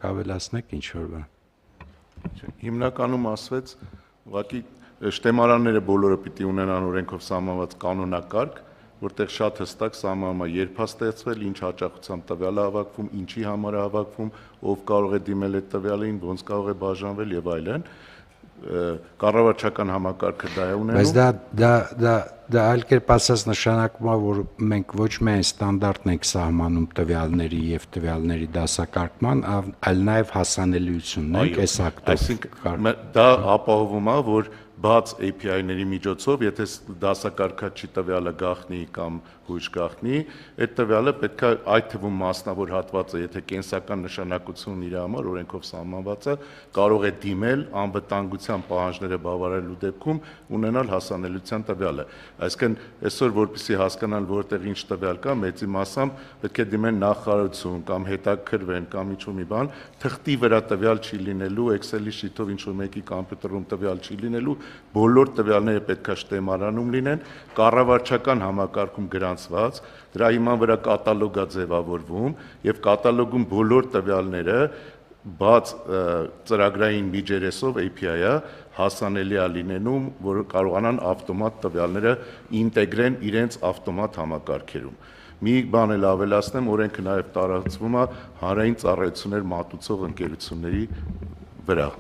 Կավելացնեք ինչ-որ բան։ Հիմնականում ասվեց, ուղղակի շտեմարանները բոլորը պիտի ունենան օրենքով սահմանված կանոնակարգ, որտեղ շատ հստակ սահմանվում է երբ է ստեղծվել, ինչ հաճախությամբ տվյալը հավաքվում, ինչի համար է հավաքվում, ով կարող է դիմել այդ տվյալին, ոնց կարող է բաժանվել եւ այլն։ Կառավարչական համակարգը դա է ունենում։ Բայց դա այլ կերպ ասած նշանակում է, որ մենք ոչ միայն ստանդարտն ենք սահմանում տվյալների եւ տվյալների դասակարգման, այլ նաեւ հասանելիությունն ենք այս ակտով։ Այսինքն դա ապահովում է, որ բաց API-ների միջոցով, եթե դասակարգաչի տվյալը գաղտնի կամ հույժ գաղտնի, այդ տվյալը պետք է այդ թվում մասնավոր հատվածը, եթե կենսական նշանակություն իր համար օրենքով սահմանված է, կարող է դիմել անվտանգության պահանջները բավարարելու դեպքում ունենալ հասանելիության տվյալը։ Այսինքն այսօր որպեսզի հասկանան որտեղ ինչ տվյալ կա, մեծի մասամբ պետք է դիմեն նախարարություն կամ հետաքրվեն կամ ինչ-որ մի բան, թղթի վրա տվյալ չի լինելու, Excel-ի շիթով ինչ-որ մեկի կոմպյուտերում տվյալ չի լինելու, բոլոր տվյալները պետք է շտեմարանում լինեն, կառավարչական համակարգում գրանցված, դրա հիման վրա կատալոգ է ձևավորվում եւ կատալոգում բոլոր տվյալները բաց ծրագրային միջերեսով API-ը հասանելի է լինենում, որ կարողանան ավտոմատ տվյալները ինտեգրեն իրենց ավտոմատ համակարգերում։ Մի բան էլ ավելացնեմ, օրենքը նաև տարածվում է հանրային ծառայություններ մատուցող ընկերությունների վրա։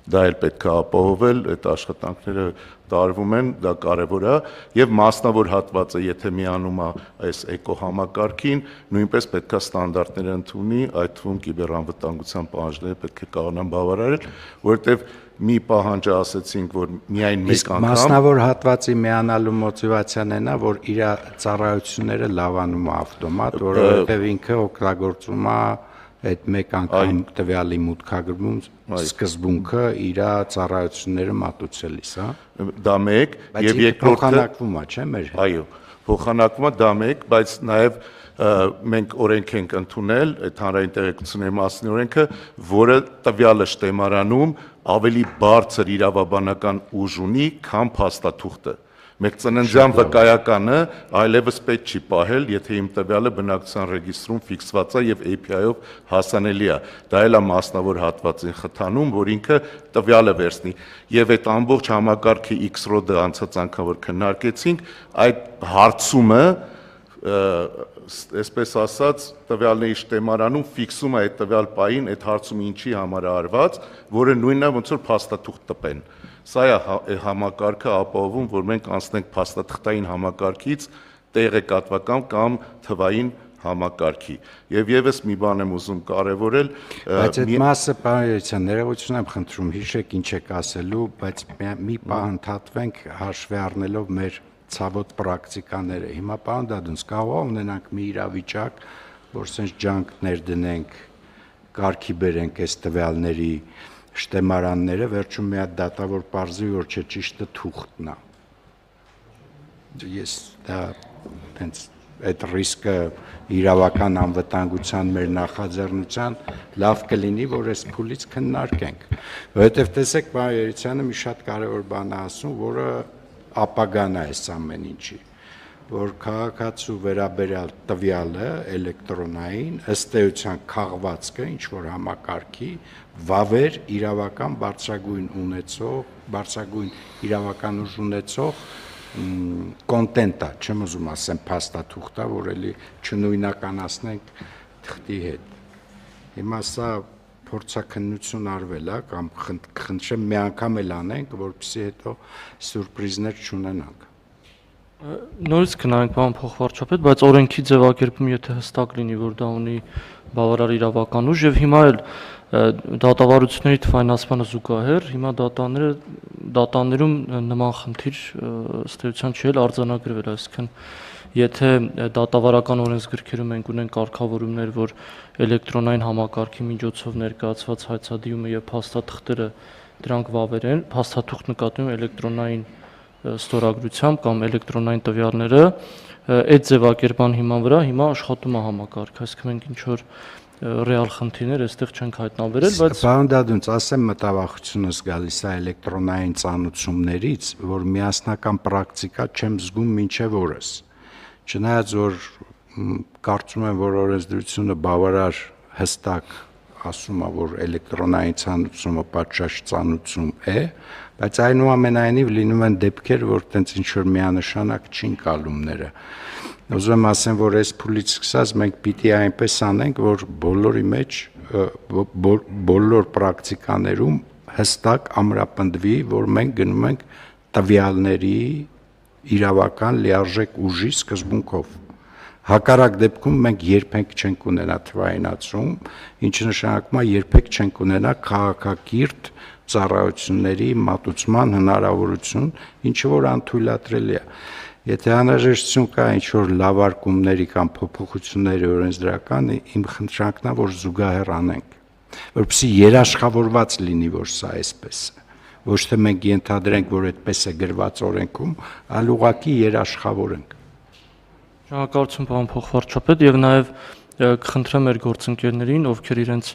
Դա էլ պետք է ապահովել, այդ աշխատանքները տարվում են, դա կարևոր է, եւ մասնավոր հատվածը, եթե միանում է այս էկոհամակարգին, նույնպես պետք է ստանդարտներ ընդունի, այդ թվում կիբերանվտանգության պահանջները պետք է կարողանան բավարարել, որովհետեւ մի պահանջը ասեցինք, որ միայն մեկ անգամ մասնավոր հատվածի միանալու մոտիվացիան այնա, որ իր ծառայությունները լավանում է ավտոմատ, որովհետեւ ինքը օգտագործում է այդ մեկ անգամ տվյալի մուտքագրում սկզբունքը իր ծառայությունները մատուցելիս, հա։ Դա մեկ, եւ երկրորդը փոխանակվում է, չէ՞ մեր։ Այո, փոխանակվում է դա մեկ, բայց նաեւ մենք օրենք ենք ընդունել այդ հանրային տեղեկությունների մասին օրենքը, որը տվյալը շտեմարանում ավելի բարձր իրավաբանական ուժ ունի, քան փաստաթուղթը։ Մեր ծննդյան վկայականը այլևս պետք չի պահել, եթե իմ տվյալը բնակչության ռեգիստրում ֆիքսված է եւ API-ով հասանելի է։ Դա էլ է մասնավոր հատվածին խթանում, որ ինքը տվյալը վերցնի։ Եվ այդ ամբողջ համակարգի X-ROD-ը անցած անգամ որ քննարկեցինք, այդ հարցումը այսպես ասած տվյալների շտեմարանում ֆիքսում է այդ տվյալ պահին այդ հարցում ինչի համար է արված, որը նույնն է ոնց որ փաստաթուղթ տպեն։ Սա է համակարգը ապահովում, որ մենք անցնենք փաստաթղթային համակարգից տեղեկատվական կամ թվային համակարգի։ Եվ եւս մի բան եմ ուզում կարևորել, բայց այդ մասը պարոն ներողություն եմ խնդրում, հիշեք ինչ եք ասելու, բայց մի պահ ընդհատվենք հաշվի առնելով մեր ցավոտ պրակտիկաները։ Հիմա պարոն Դադունց, կարող ունենանք մի իրավիճակ, որ sense ջանքներ դնենք, կարգի բերենք այս տվյալների շտեմարանները, վերջում մի հատ դատավոր պարզի, որ չէ ճիշտը թուղթն է։ Ես դա հենց այդ ռիսկը իրավական անվտանգության մեր նախաձեռնության լավ կլինի, որ այս փուլից քննարկենք։ Որովհետև տեսեք, պարոն Երիցյանը մի շատ կարևոր բան է ասում, որը ապագան է այս ամեն ինչի, որ քաղաքացու վերաբերյալ տվյալը էլեկտրոնային ըստ էության քաղվածքը ինչ որ համակարգի վավեր իրավական բարձրագույն իրավական ուժ ունեցող կոնտենտ է, չեմ ուզում ասեմ փաստաթուղթ է, որ էլի չնույնականացնենք թղթի հետ։ Հիմա սա փորձաքննություն արվել է կամ խնդրեմ մի անգամ էլ անենք, որպեսզի հետո սուրպրիզներ չունենանք։ Նորից կնայենք բան փոխվարչապետ, բայց օրենքի ձևակերպում եթե հստակ լինի, որ դա ունի բավարար իրավական ուժ եւ հիմա էլ դատավարությունների թվայնացմանը զուգահեռ, հիմա դատաներում նման խնդիր ըստ էության չի էլ արձանագրվել, այսինքն եթե դատավարական օրենսգրքերում ենք ունենք կարգավորումներ, որ էլեկտրոնային համակարգի միջոցով ներկայացված հայցադիումը եւ փաստաթղթերը դրանք վավեր են, փաստաթուղթ նկատում էլեկտրոնային ստորագրությամբ կամ էլեկտրոնային տվյալները այդ ձևակերպման հիման վրա հիմա աշխատում է համակարգը, այսինքն մենք ինչ որ ռեալ խնդիրներ այստեղ չենք հայտնաբերել, բայց պարոն Դադունց, ասեմ մտավախությունս գալիս է էլեկտրոնային ծանուցումներից, որ միասնական պրակտիկա չեմ զգում մինչև օրս։ Չնայած որ կարծում եմ, որ օրենսդրությունը բավարար հստակ ասում է, որ էլեկտրոնային ցանուցումը պատշաճ ցանուցում է, բայց այնուամենայնիվ լինում են դեպքեր, որ տենց ինչ որ միանշանակ չի կալումները։ Ուզում եմ ասեմ, որ այս փուլից սկսած մենք պիտի այնպես անենք, որ բոլորի մեջ բոլոր պրակտիկաներում հստակ ամրապնդվի, որ մենք գնում ենք տվյալների իրավական լիարժեք ուժի սկզբունքով։ Հակառակ դեպքում մենք երբեք չենք ունենա թվայինացում, ինչը նշանակում է երբեք չենք ունենա քաղաքակիրթ ծառայությունների մատուցման հնարավորություն, ինչը որ անթույլատրելի է։ Եթե անհրաժեշտություն կա ինչ-որ լավարկումների կամ փոփոխությունների օրենսդրական, իմ խնդրանքն է, որ զուգահեռ անենք, որպեսզի երաշխավորված լինի, որ սա այսպես է։ Ոչ թե մենք ենթադրենք, որ այդպես է գրված օրենքում, այլ ուղղակի երաշխավորենք։ Շնորհակալություն պարոն փոխվարչապետ եւ նաեւ կխնդրեմ մեր գործընկերներին, ովքեր իրենց